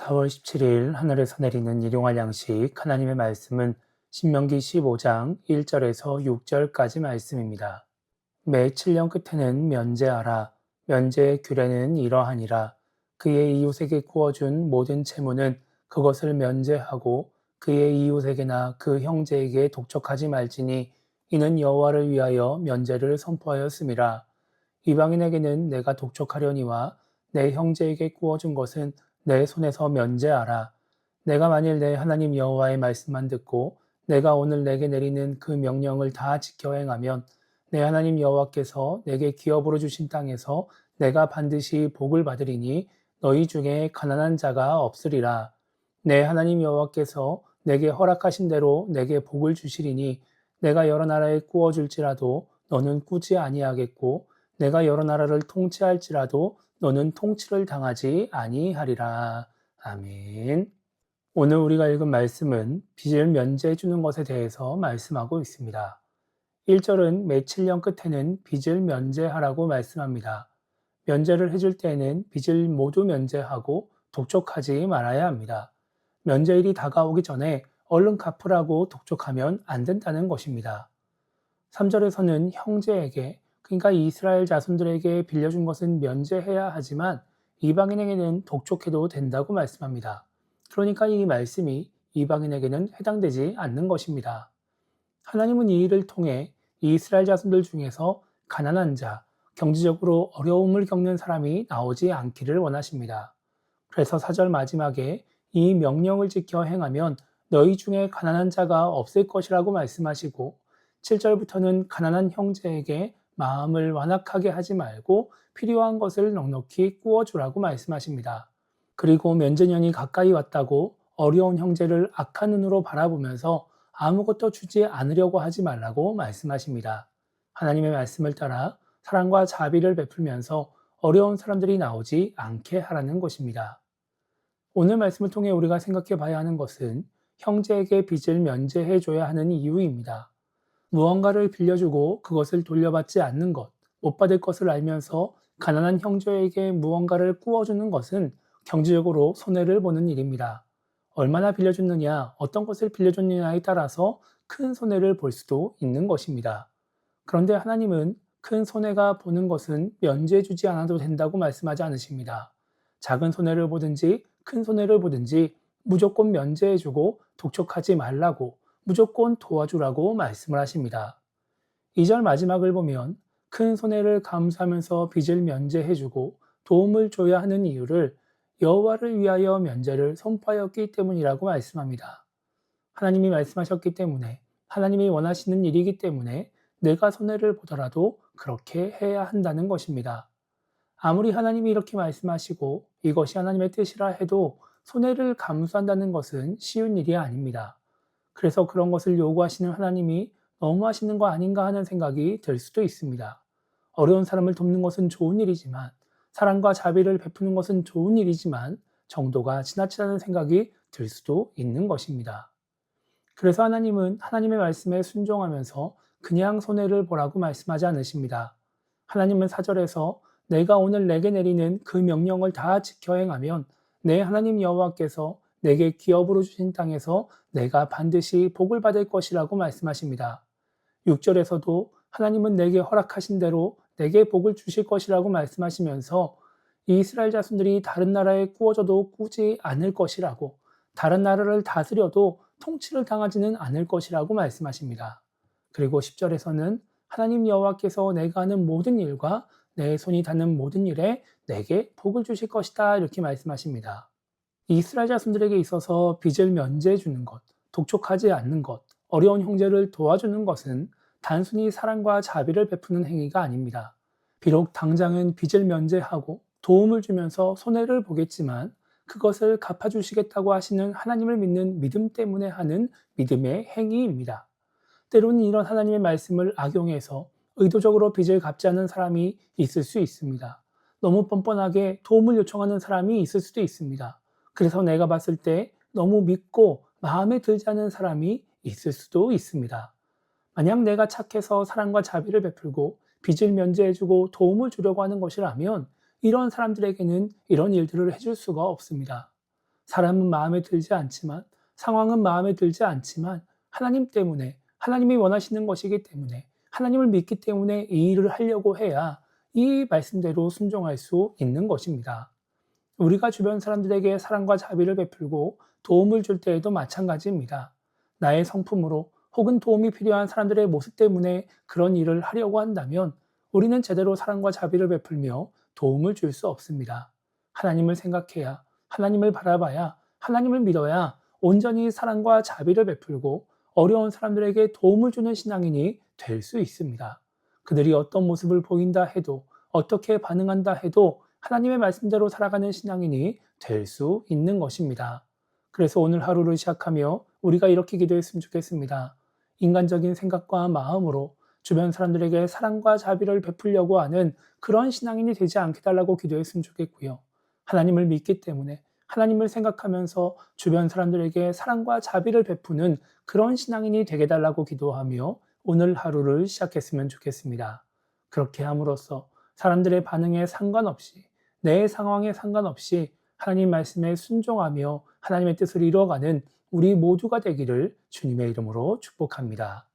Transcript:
4월 17일 하늘에서 내리는 일용할 양식 하나님의 말씀은 신명기 15장 1절에서 6절까지 말씀입니다. 매 7년 끝에는 면제하라. 면제의 규례는 이러하니라. 그의 이웃에게 구워준 모든 채무는 그것을 면제하고 그의 이웃에게나 그 형제에게 독촉하지 말지니 이는 여호와를 위하여 면제를 선포하였음이라. 이방인에게는 내가 독촉하려니와 내 형제에게 구워준 것은 내 손에서 면제하라. 내가 만일 내 하나님 여호와의 말씀만 듣고 내가 오늘 내게 내리는 그 명령을 다 지켜 행하면 내 하나님 여호와께서 내게 기업으로 주신 땅에서 내가 반드시 복을 받으리니 너희 중에 가난한 자가 없으리라. 내 하나님 여호와께서 내게 허락하신 대로 내게 복을 주시리니 내가 여러 나라에 구워 줄지라도 너는 꾸지 아니하겠고 내가 여러 나라를 통치할지라도 너는 통치를 당하지 아니하리라. 아멘. 오늘 우리가 읽은 말씀은 빚을 면제해 주는 것에 대해서 말씀하고 있습니다. 1절은 매 7년 끝에는 빚을 면제하라고 말씀합니다. 면제를 해줄 때에는 빚을 모두 면제하고 독촉하지 말아야 합니다. 면제일이 다가오기 전에 얼른 갚으라고 독촉하면 안 된다는 것입니다. 3절에서는 형제에게, 그러니까 이스라엘 자손들에게 빌려준 것은 면제해야 하지만 이방인에게는 독촉해도 된다고 말씀합니다. 그러니까 이 말씀이 이방인에게는 해당되지 않는 것입니다. 하나님은 이 일을 통해 이스라엘 자손들 중에서 가난한 자, 경제적으로 어려움을 겪는 사람이 나오지 않기를 원하십니다. 그래서 4절 마지막에 이 명령을 지켜 행하면 너희 중에 가난한 자가 없을 것이라고 말씀하시고 7절부터는 가난한 형제에게 마음을 완악하게 하지 말고 필요한 것을 넉넉히 구워주라고 말씀하십니다. 그리고 면제년이 가까이 왔다고 어려운 형제를 악한 눈으로 바라보면서 아무것도 주지 않으려고 하지 말라고 말씀하십니다. 하나님의 말씀을 따라 사랑과 자비를 베풀면서 어려운 사람들이 나오지 않게 하라는 것입니다. 오늘 말씀을 통해 우리가 생각해 봐야 하는 것은 형제에게 빚을 면제해 줘야 하는 이유입니다. 무언가를 빌려주고 그것을 돌려받지 않는 것, 못 받을 것을 알면서 가난한 형제에게 무언가를 구워주는 것은 경제적으로 손해를 보는 일입니다. 얼마나 빌려줬느냐, 어떤 것을 빌려줬느냐에 따라서 큰 손해를 볼 수도 있는 것입니다. 그런데 하나님은 큰 손해가 보는 것은 면제해주지 않아도 된다고 말씀하지 않으십니다. 작은 손해를 보든지 큰 손해를 보든지 무조건 면제해주고 독촉하지 말라고, 무조건 도와주라고 말씀을 하십니다. 2절 마지막을 보면 큰 손해를 감수하면서 빚을 면제해주고 도움을 줘야 하는 이유를 여호와를 위하여 면제를 선포하였기 때문이라고 말씀합니다. 하나님이 말씀하셨기 때문에, 하나님이 원하시는 일이기 때문에 내가 손해를 보더라도 그렇게 해야 한다는 것입니다. 아무리 하나님이 이렇게 말씀하시고 이것이 하나님의 뜻이라 해도 손해를 감수한다는 것은 쉬운 일이 아닙니다. 그래서 그런 것을 요구하시는 하나님이 너무하시는 거 아닌가 하는 생각이 들 수도 있습니다. 어려운 사람을 돕는 것은 좋은 일이지만, 사랑과 자비를 베푸는 것은 좋은 일이지만 정도가 지나치다는 생각이 들 수도 있는 것입니다. 그래서 하나님은 하나님의 말씀에 순종하면서 그냥 손해를 보라고 말씀하지 않으십니다. 하나님은 4절에서 내가 오늘 내게 내리는 그 명령을 다 지켜 행하면 내 하나님 여호와께서 내게 기업으로 주신 땅에서 내가 반드시 복을 받을 것이라고 말씀하십니다. 6절에서도 하나님은 내게 허락하신 대로 내게 복을 주실 것이라고 말씀하시면서 이스라엘 자손들이 다른 나라에 구워져도 꾸지 않을 것이라고, 다른 나라를 다스려도 통치를 당하지는 않을 것이라고 말씀하십니다. 그리고 10절에서는 하나님 여호와께서 내가 하는 모든 일과 내 손이 닿는 모든 일에 내게 복을 주실 것이다 이렇게 말씀하십니다. 이스라엘 자손들에게 있어서 빚을 면제해 주는 것, 독촉하지 않는 것, 어려운 형제를 도와주는 것은 단순히 사랑과 자비를 베푸는 행위가 아닙니다. 비록 당장은 빚을 면제하고 도움을 주면서 손해를 보겠지만 그것을 갚아주시겠다고 하시는 하나님을 믿는 믿음 때문에 하는 믿음의 행위입니다. 때로는 이런 하나님의 말씀을 악용해서 의도적으로 빚을 갚지 않는 사람이 있을 수 있습니다. 너무 뻔뻔하게 도움을 요청하는 사람이 있을 수도 있습니다. 그래서 내가 봤을 때 너무 믿고 마음에 들지 않은 사람이 있을 수도 있습니다. 만약 내가 착해서 사랑과 자비를 베풀고 빚을 면제해주고 도움을 주려고 하는 것이라면 이런 사람들에게는 이런 일들을 해줄 수가 없습니다. 사람은 마음에 들지 않지만, 상황은 마음에 들지 않지만 하나님 때문에, 하나님이 원하시는 것이기 때문에, 하나님을 믿기 때문에 이 일을 하려고 해야 이 말씀대로 순종할 수 있는 것입니다. 우리가 주변 사람들에게 사랑과 자비를 베풀고 도움을 줄 때에도 마찬가지입니다. 나의 성품으로 혹은 도움이 필요한 사람들의 모습 때문에 그런 일을 하려고 한다면 우리는 제대로 사랑과 자비를 베풀며 도움을 줄 수 없습니다. 하나님을 생각해야, 하나님을 바라봐야, 하나님을 믿어야 온전히 사랑과 자비를 베풀고 어려운 사람들에게 도움을 주는 신앙인이 될 수 있습니다. 그들이 어떤 모습을 보인다 해도, 어떻게 반응한다 해도 하나님의 말씀대로 살아가는 신앙인이 될 수 있는 것입니다. 그래서 오늘 하루를 시작하며 우리가 이렇게 기도했으면 좋겠습니다. 인간적인 생각과 마음으로 주변 사람들에게 사랑과 자비를 베풀려고 하는 그런 신앙인이 되지 않게 달라고 기도했으면 좋겠고요. 하나님을 믿기 때문에 하나님을 생각하면서 주변 사람들에게 사랑과 자비를 베푸는 그런 신앙인이 되게 달라고 기도하며 오늘 하루를 시작했으면 좋겠습니다. 그렇게 함으로써 사람들의 반응에 상관없이, 내 상황에 상관없이 하나님 말씀에 순종하며 하나님의 뜻을 이루어가는 우리 모두가 되기를 주님의 이름으로 축복합니다.